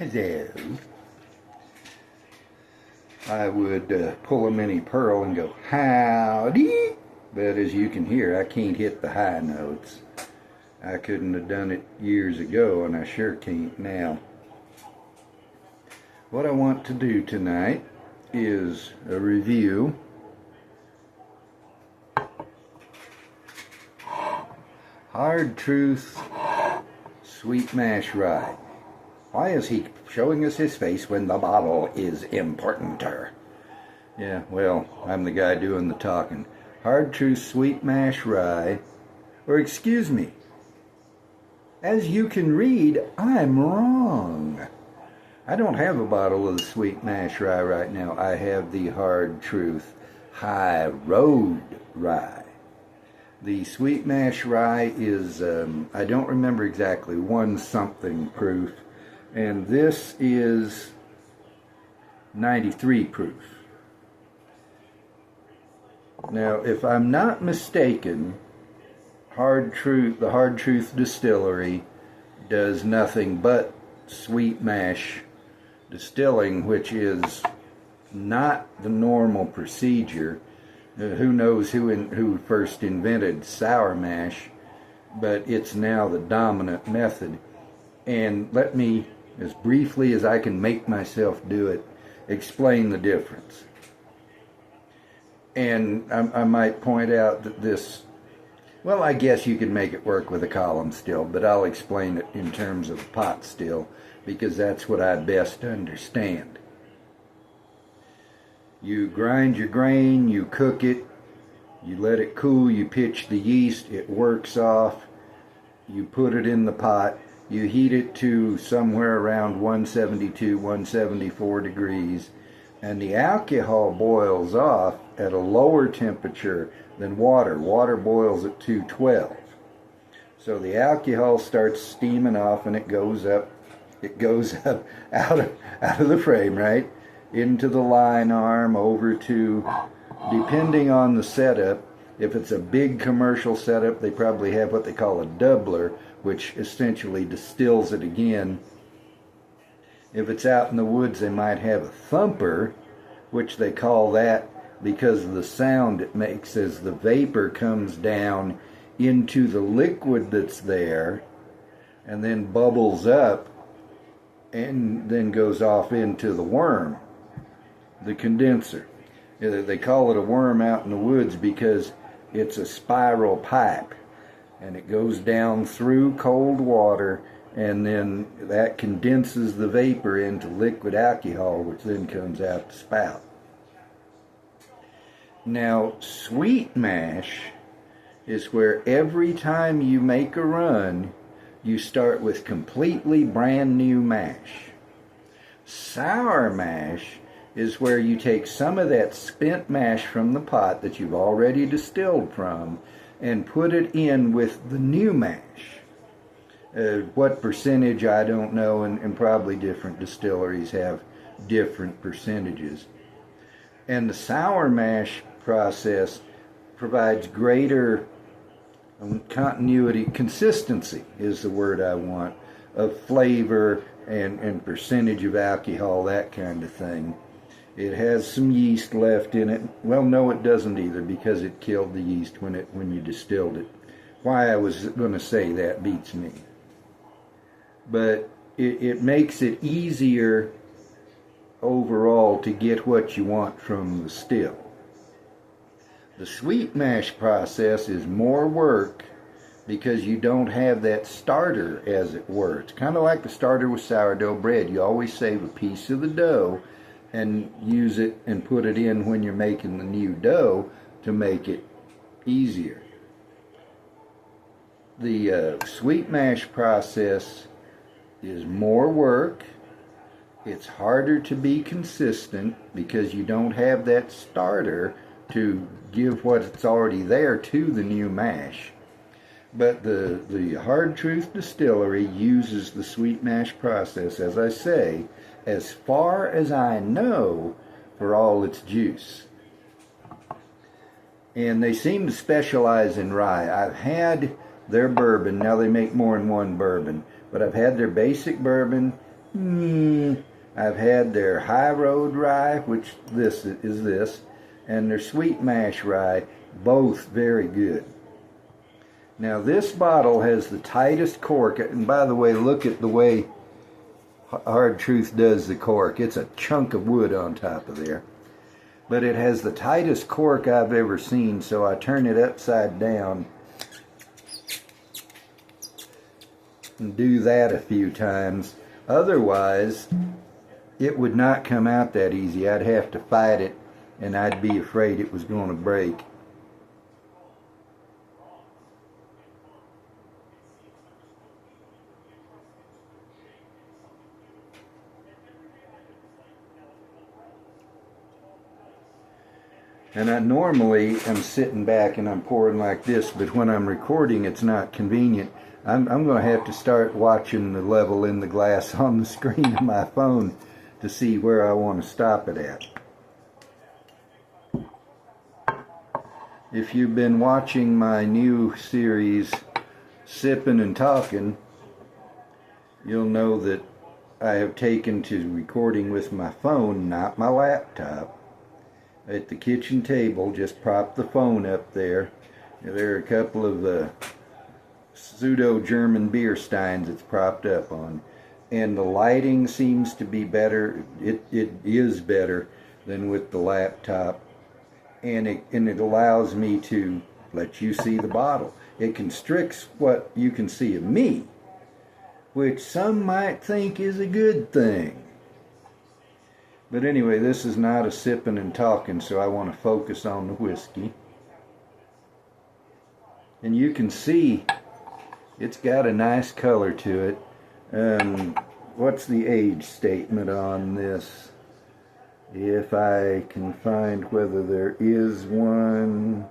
Hello. I would pull a mini pearl and go, howdy. But as you can hear, I can't hit the high notes. I couldn't have done it years ago, and I sure can't now. What I want to do tonight is a review Hard Truth Sweet Mash Rye. Why is he showing us his face when the bottle is importanter? Yeah, well, I'm the guy doing the talking. Hard Truth Sweet Mash Rye, or excuse me, as you can read, I'm wrong. I don't have a bottle of the Sweet Mash Rye right now. I have the Hard Truth High Road Rye. The Sweet Mash Rye is, I don't remember exactly, 1 something proof. And this is 93 proof. Now, if I'm not mistaken, the Hard Truth Distillery does nothing but sweet mash distilling, which is not the normal procedure. Who knows who first invented sour mash, but it's now the dominant method. And let me, as briefly as I can make myself do it, explain the difference. And I might point out that this, well, I guess you could make it work with a column still, but I'll explain it in terms of pot still, because that's what I best understand. You grind your grain, you cook it, you let it cool, you pitch the yeast, it works off, you put it in the pot, you heat it to somewhere around 172, 174 degrees, and the alcohol boils off at a lower temperature than water. Water boils at 212. So the alcohol starts steaming off and it goes up out of the frame, right? Into the line arm, over to, depending on the setup, if it's a big commercial setup, they probably have what they call a doubler, which essentially distills it again. If it's out in the woods, they might have a thumper, which they call that because of the sound it makes as the vapor comes down into the liquid that's there and then bubbles up and then goes off into the worm, the condenser. They call it a worm out in the woods because it's a spiral pipe and it goes down through cold water, and then that condenses the vapor into liquid alcohol, which then comes out the spout. Now, sweet mash is where every time you make a run, you start with completely brand new mash. Sour mash is where you take some of that spent mash from the pot that you've already distilled from and put it in with the new mash. What percentage, I don't know, and probably different distilleries have different percentages. And the sour mash process provides greater continuity, consistency is the word I want, of flavor and percentage of alcohol, that kind of thing. It has some yeast left in it. Well, no, it doesn't either, because it killed the yeast when you distilled it. Why I was going to say that beats me. But it makes it easier overall to get what you want from the still. The sweet mash process is more work because you don't have that starter, as it were. It's kind of like the starter with sourdough bread. You always save a piece of the dough and use it and put it in when you're making the new dough to make it easier. The sweet mash process is more work. It's harder to be consistent because you don't have that starter to give what's already there to the new mash. But the Hard Truth Distillery uses the sweet mash process, as I say, as far as I know, for all its juice. And they seem to specialize in rye. I've had their bourbon. Now they make more than one bourbon, but I've had their basic bourbon I've had their High Road Rye, which this is this, and their Sweet Mash Rye, both very good. Now this bottle has the tightest cork, and by the way, look at the way Hard Truth does the cork. It's a chunk of wood on top of there. But it has the tightest cork I've ever seen, so I turn it upside down and do that a few times. Otherwise, it would not come out that easy. I'd have to fight it, and I'd be afraid it was going to break. And I normally am sitting back and I'm pouring like this, but when I'm recording it's not convenient. I'm going to have to start watching the level in the glass on the screen of my phone to see where I want to stop it at. If you've been watching my new series, Sipping and Talking, you'll know that I have taken to recording with my phone, not my laptop. At the kitchen table, just prop the phone up there. There are a couple of pseudo-German beer steins it's propped up on. And the lighting seems to be better. It is better than with the laptop. And it allows me to let you see the bottle. It constricts what you can see of me, which some might think is a good thing. But anyway, this is not a sipping and talking, so I want to focus on the whiskey. And you can see it's got a nice color to it. What's the age statement on this? If I can find whether there is one.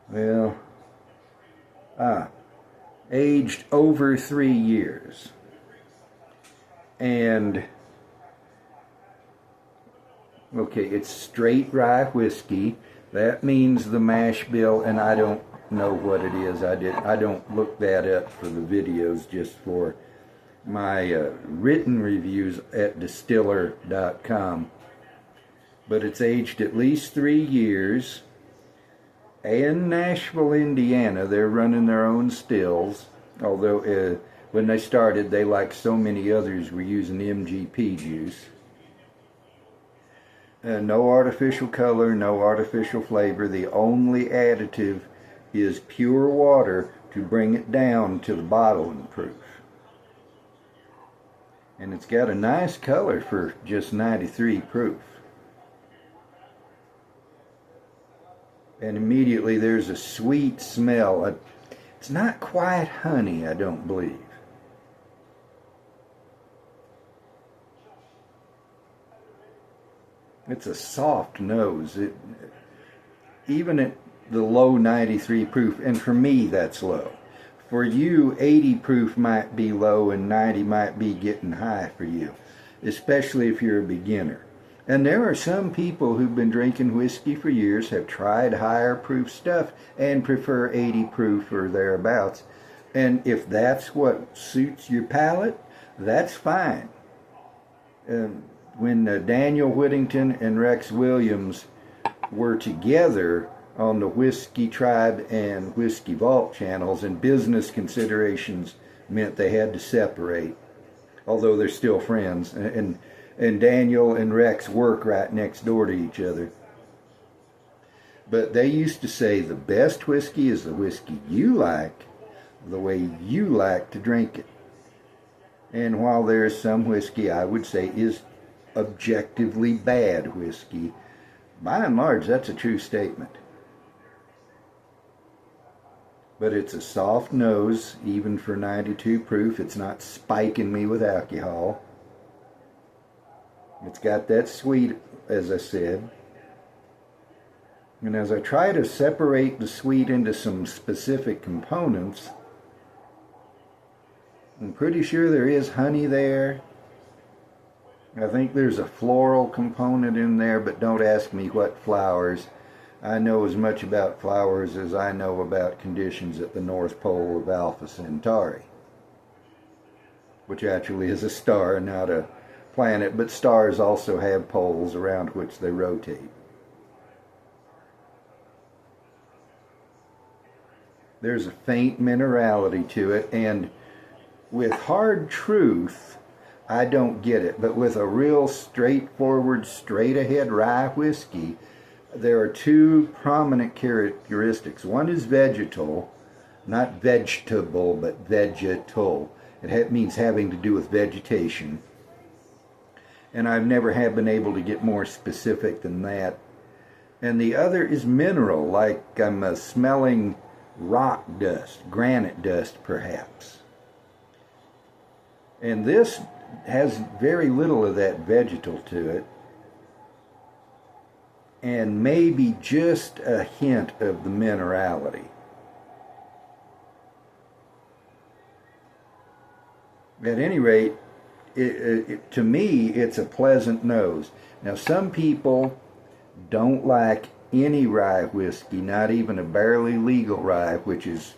Well, aged over 3 years. And okay, it's straight rye whiskey. That means the mash bill, and I don't know what it is. I don't look that up for the videos, just for my written reviews at distiller.com. But it's aged at least 3 years. In Nashville, Indiana, they're running their own stills, although when they started, they, like so many others, were using MGP juice. No artificial color, no artificial flavor. The only additive is pure water to bring it down to the bottling proof. And it's got a nice color for just 93 proof. And immediately there's a sweet smell. It's not quite honey, I don't believe. It's a soft nose. Even at the low 93 proof, and for me that's low. For you, 80 proof might be low and 90 might be getting high for you, especially if you're a beginner. And there are some people who've been drinking whiskey for years, have tried higher proof stuff, and prefer 80 proof or thereabouts. And if that's what suits your palate, that's fine. When Daniel Whittington and Rex Williams were together on the Whiskey Tribe and Whiskey Vault channels, and business considerations meant they had to separate, although they're still friends. And Daniel and Rex work right next door to each other. But they used to say the best whiskey is the whiskey you like, the way you like to drink it. And while there is some whiskey I would say is objectively bad whiskey, by and large that's a true statement. But it's a soft nose, even for 92 proof. It's not spiking me with alcohol. It's got that sweet, as I said. And as I try to separate the sweet into some specific components, I'm pretty sure there is honey there. I think there's a floral component in there, but don't ask me what flowers. I know as much about flowers as I know about conditions at the North Pole of Alpha Centauri, which actually is a star, not a planet, but stars also have poles around which they rotate. There's a faint minerality to it, and with hard truth, I don't get it. But with a real straightforward, straight-ahead rye whiskey, there are two prominent characteristics. One is vegetal, not vegetable, but vegetal. It means having to do with vegetation. And I've never have been able to get more specific than that. And the other is mineral, like I'm smelling rock dust, granite dust perhaps. And this has very little of that vegetal to it, and maybe just a hint of the minerality. At any rate, to me, it's a pleasant nose. Now, some people don't like any rye whiskey, not even a barely legal rye, which is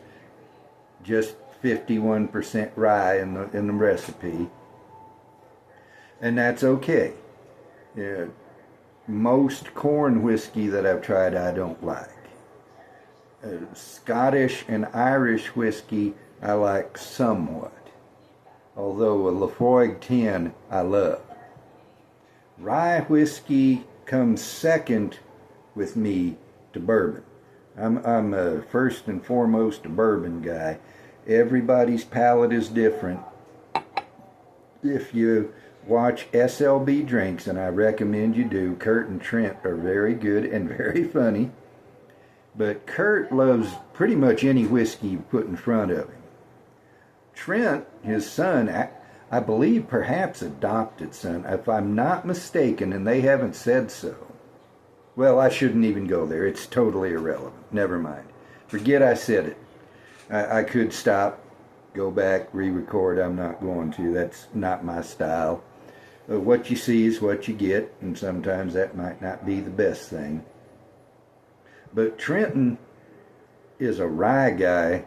just 51% rye in the recipe, and that's okay. Most corn whiskey that I've tried I don't like. Scottish and Irish whiskey I like somewhat, although a Laphroaig 10 I love. Rye whiskey comes second with me to bourbon. I'm a first and foremost a bourbon guy. Everybody's palate is different. If you watch SLB Drinks, and I recommend you do, Kurt and Trent are very good and very funny. But Kurt loves pretty much any whiskey you put in front of him. Trent, his son, I believe perhaps adopted son, if I'm not mistaken, and they haven't said so. Well, I shouldn't even go there. It's totally irrelevant. Never mind. Forget I said it. I could stop, go back, re-record. I'm not going to. That's not my style. What you see is what you get, and sometimes that might not be the best thing. But Trenton is a rye guy.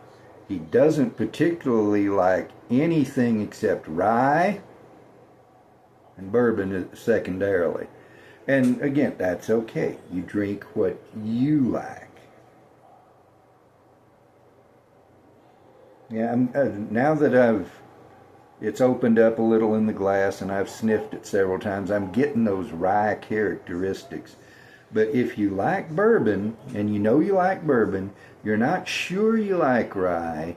He doesn't particularly like anything except rye and bourbon secondarily. And again, that's okay. You drink what you like. Yeah, now that it's opened up a little in the glass and I've sniffed it several times, I'm getting those rye characteristics. But if you like bourbon, and you know you like bourbon, you're not sure you like rye,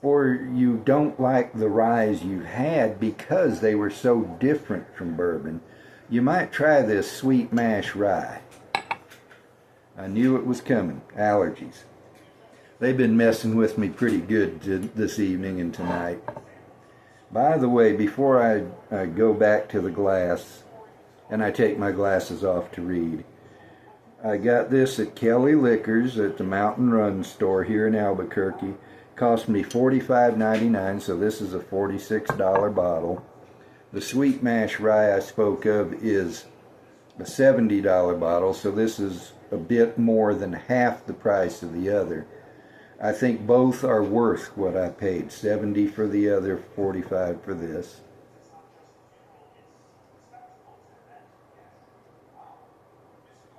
or you don't like the ryes you've had because they were so different from bourbon, you might try this sweet mash rye. I knew it was coming. Allergies. They've been messing with me pretty good this evening and tonight. By the way, before I go back to the glass, and I take my glasses off to read, I got this at Kelly Liquors at the Mountain Run store here in Albuquerque. Cost me $45.99, so this is a $46 bottle. The Sweet Mash Rye I spoke of is a $70 bottle, so this is a bit more than half the price of the other. I think both are worth what I paid. $70 for the other, $45 for this.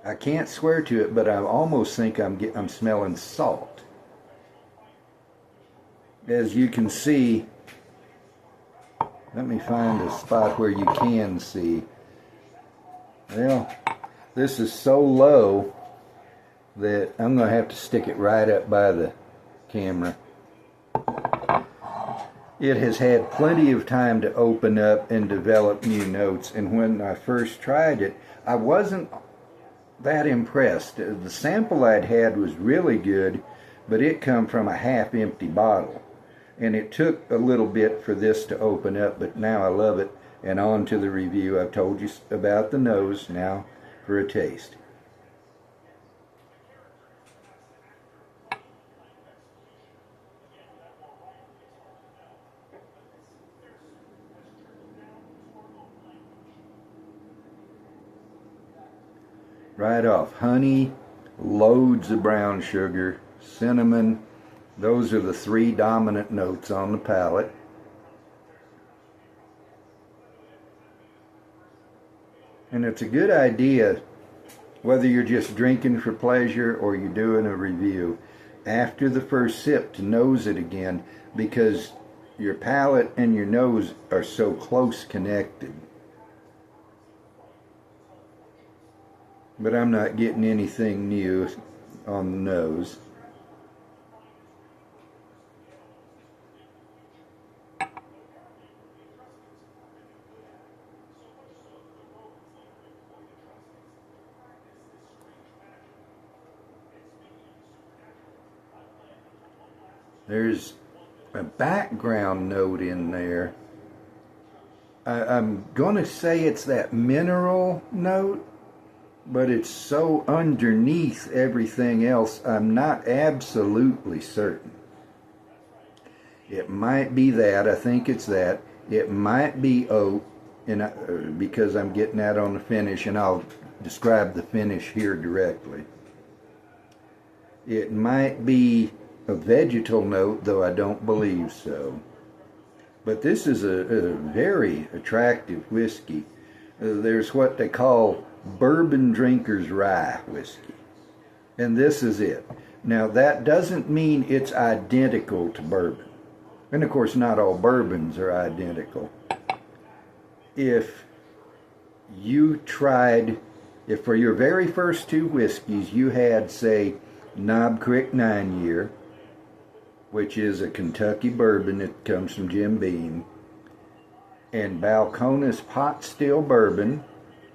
I can't swear to it, but I almost think I'm smelling salt. As you can see, let me find a spot where you can see. Well, this is so low that I'm going to have to stick it right up by the camera. It has had plenty of time to open up and develop new notes, and when I first tried it, I wasn't that impressed. The sample I'd had was really good, but it come from a half-empty bottle, and it took a little bit for this to open up, but now I love it. And on to the review. I've told you about the nose, now for a taste. right off. Honey, loads of brown sugar, cinnamon. Those are the three dominant notes on the palate. And it's a good idea, whether you're just drinking for pleasure or you're doing a review, after the first sip to nose it again, because your palate and your nose are so close connected. But I'm not getting anything new on the nose. There's a background note in there. I'm going to say it's that mineral note, but it's so underneath everything else, I'm not absolutely certain. It might be that. I think it's that. It might be oak, and because I'm getting that on the finish, and I'll describe the finish here directly. It might be a vegetal note, though I don't believe so. But this is a very attractive whiskey. There's what they call bourbon drinker's rye whiskey, and this is it. Now that doesn't mean it's identical to bourbon, and of course not all bourbons are identical. If for your very first two whiskeys you had, say, Knob Creek 9-year, which is a Kentucky bourbon that comes from Jim Beam, and Balcones Pot Still Bourbon,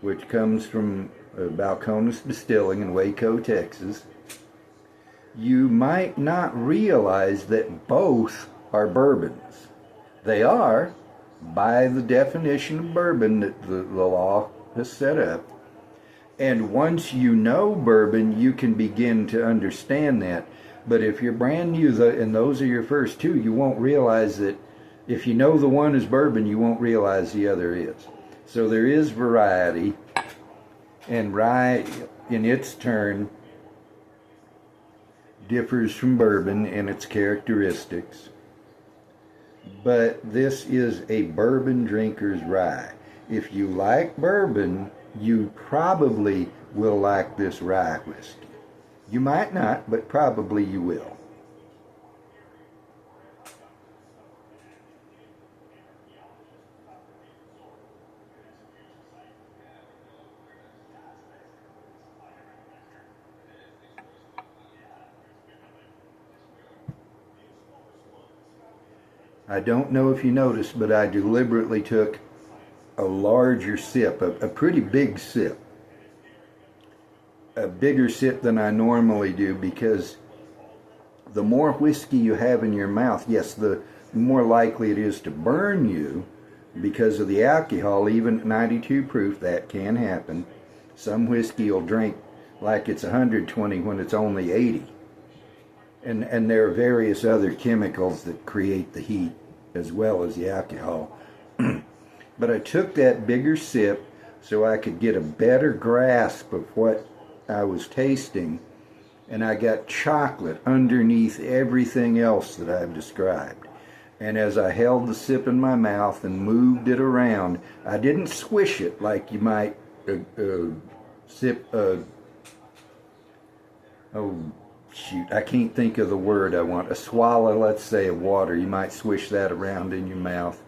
which comes from Balcones Distilling in Waco, Texas, you might not realize that both are bourbons. They are, by the definition of bourbon that the law has set up. And once you know bourbon, you can begin to understand that. But if you're brand new and those are your first two, you won't realize that. If you know the one is bourbon, you won't realize the other is. So there is variety, and rye in its turn differs from bourbon in its characteristics. But this is a bourbon drinker's rye. If you like bourbon, you probably will like this rye whiskey. You might not, but probably you will. I don't know if you noticed, but I deliberately took a larger sip, a pretty big sip. A bigger sip than I normally do, because the more whiskey you have in your mouth, yes, the more likely it is to burn you because of the alcohol. Even at 92 proof, that can happen. Some whiskey will drink like it's 120 when it's only 80. And there are various other chemicals that create the heat as well as the alcohol. But I took that bigger sip so I could get a better grasp of what I was tasting, and I got chocolate underneath everything else that I've described. And as I held the sip in my mouth and moved it around, I didn't swish it like you might sip I can't think of the word I want. A swallow, let's say, of water. You might swish that around in your mouth.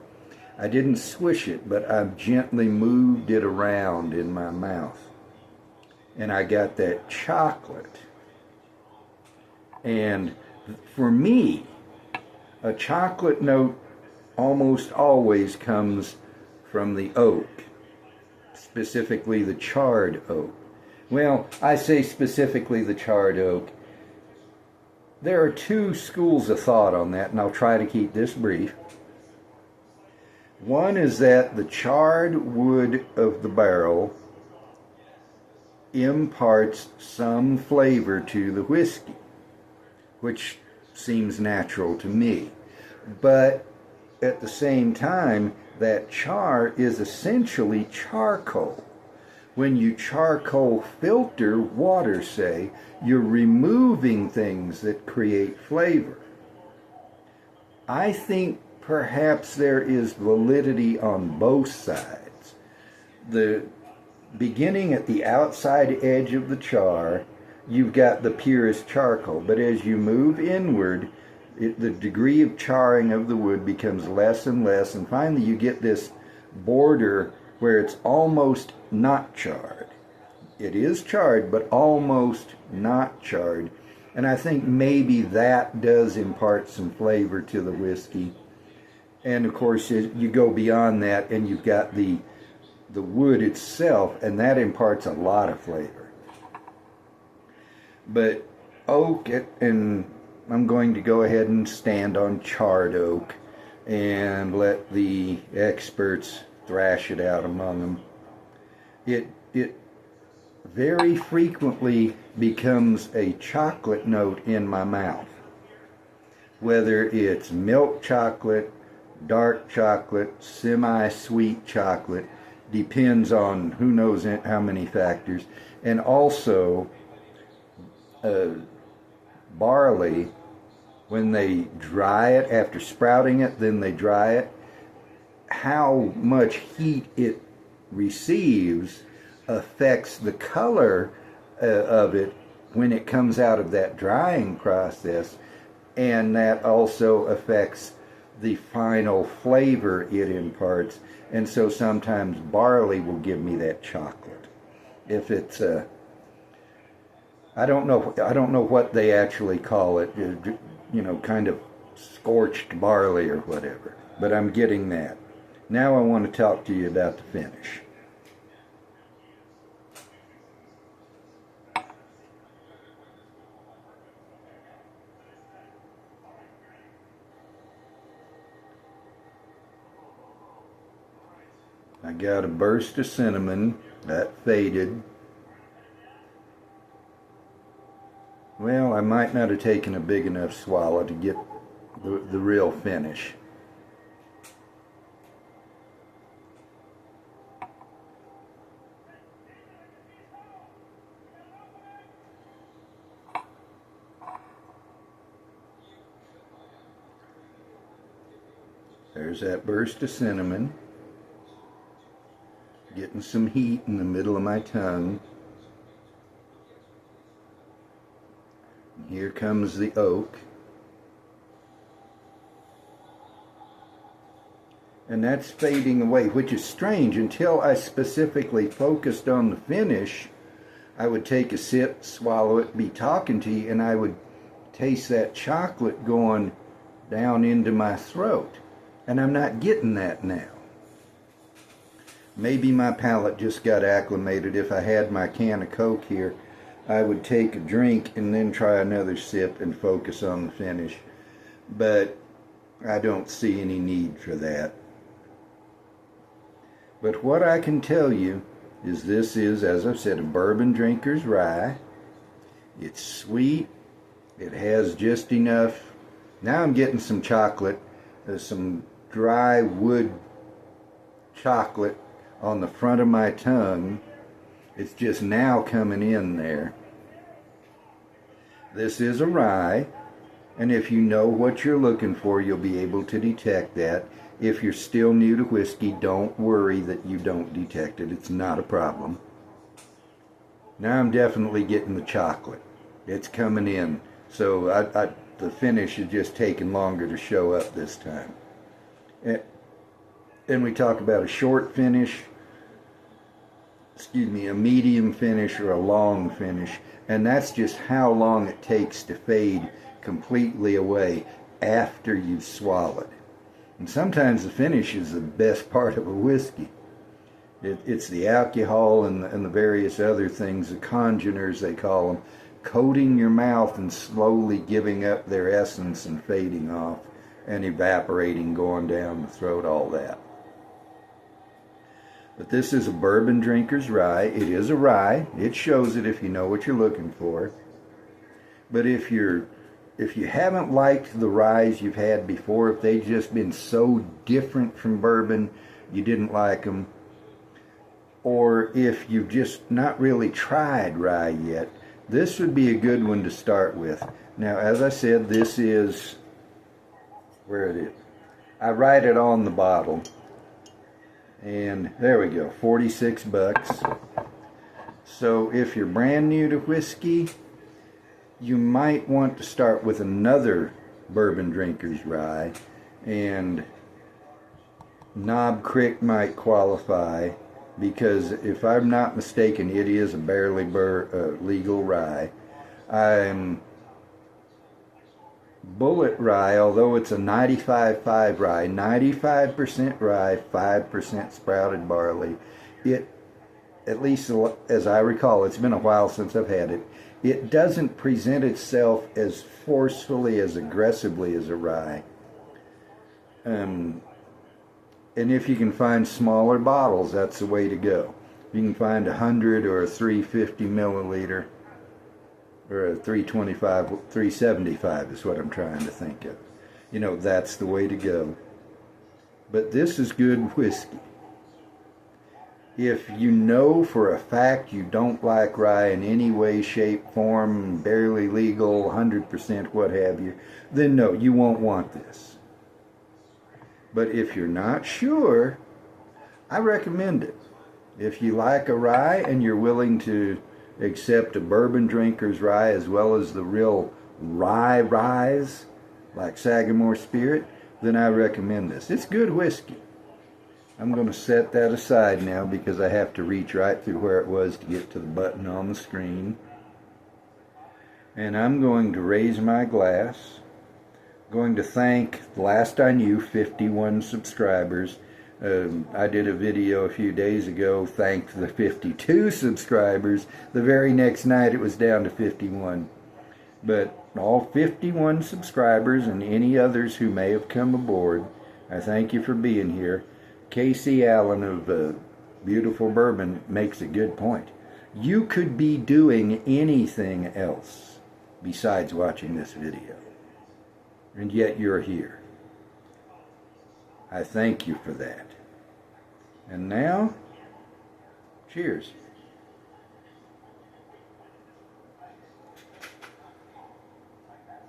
I didn't swish it, but I gently moved it around in my mouth. And I got that chocolate. And for me, a chocolate note almost always comes from the oak, specifically the charred oak. Well, I say specifically the charred oak. There are two schools of thought on that, and I'll try to keep this brief. One is that the charred wood of the barrel imparts some flavor to the whiskey, which seems natural to me. But at the same time, that char is essentially charcoal, When you charcoal filter water, say, you're removing things that create flavor. I think perhaps there is validity on both sides. The beginning at the outside edge of the char, you've got the purest charcoal, but as you move inward, the degree of charring of the wood becomes less and less, and finally you get this border where it's almost not charred. It is charred, but almost not charred. And I think maybe that does impart some flavor to the whiskey. And of course, you go beyond that and you've got the wood itself, and that imparts a lot of flavor. But oak, and I'm going to go ahead and stand on charred oak and let the experts thrash it out among them. It very frequently becomes a chocolate note in my mouth. Whether it's milk chocolate, dark chocolate, semi-sweet chocolate, depends on who knows how many factors. And also, barley, when they dry it, after sprouting it, then they dry it, how much heat it receives affects the color of it when it comes out of that drying process, and that also affects the final flavor it imparts. And so sometimes barley will give me that chocolate. If it's I don't know what they actually call it, you know, kind of scorched barley or whatever, but I'm getting that. Now I want to talk to you about the finish. I got a burst of cinnamon that faded. Well, I might not have taken a big enough swallow to get the real finish. There's that burst of cinnamon. Getting some heat in the middle of my tongue. And here comes the oak. And that's fading away, which is strange. Until I specifically focused on the finish, I would take a sip, swallow it, be talking to you, and I would taste that chocolate going down into my throat. And I'm not getting that now. Maybe my palate just got acclimated. If I had my can of Coke here, I would take a drink and then try another sip and focus on the finish. But I don't see any need for that. But what I can tell you is this is, as I've said, a bourbon drinker's rye. It's sweet. It has just enough. Now I'm getting some chocolate, some dry wood chocolate on the front of my tongue. It's just now coming in there. This is a rye, and if you know what you're looking for, you'll be able to detect that. If you're still new to whiskey, don't worry that you don't detect it. It's not a problem. Now I'm definitely getting the chocolate. It's coming in. So the finish is just taking longer to show up this time. And we talk about a short finish, a medium finish, or a long finish. And that's just how long it takes to fade completely away after you've swallowed. And sometimes the finish is the best part of a whiskey. It's the alcohol and the various other things, the congeners they call them, coating your mouth and slowly giving up their essence and fading off and evaporating, going down the throat, all that. But this is a bourbon drinker's rye. It is a rye. It shows it if you know what you're looking for. But if you haven't liked the ryes you've had before, if they've just been so different from bourbon, you didn't like them, or if you've just not really tried rye yet, this would be a good one to start with. Now, as I said, this is, where it is, I write it on the bottle, and there we go, 46 bucks. So if you're brand new to whiskey, you might want to start with another Bourbon Drinkers rye, and Knob Creek might qualify, because if I'm not mistaken, it is a barely legal rye. Bullet rye, although it's a 95.5 rye, 95% rye, 5% sprouted barley, it, at least as I recall, it's been a while since I've had it, it doesn't present itself as forcefully, as aggressively as a rye. And if you can find smaller bottles, that's the way to go. You can find 100 or a 350 milliliter, or a 325, 375 is what I'm trying to think of. You know, that's the way to go. But this is good whiskey. If you know for a fact you don't like rye in any way, shape, form, barely legal, 100% what have you, then no, you won't want this. But if you're not sure, I recommend it. If you like a rye and you're willing to accept a Bourbon Drinkers rye as well as the real ryes like Sagamore Spirit, then I recommend this. It's good whiskey. I'm going to set that aside now because I have to reach right through where it was to get to the button on the screen. And I'm going to raise my glass. Going to thank, last I knew, 51 subscribers. I did a video a few days ago, thanked the 52 subscribers. The very next night it was down to 51. But all 51 subscribers and any others who may have come aboard, I thank you for being here. Casey Allen of Beautiful Bourbon makes a good point. You could be doing anything else besides watching this video, and yet you're here. I thank you for that. And now, cheers.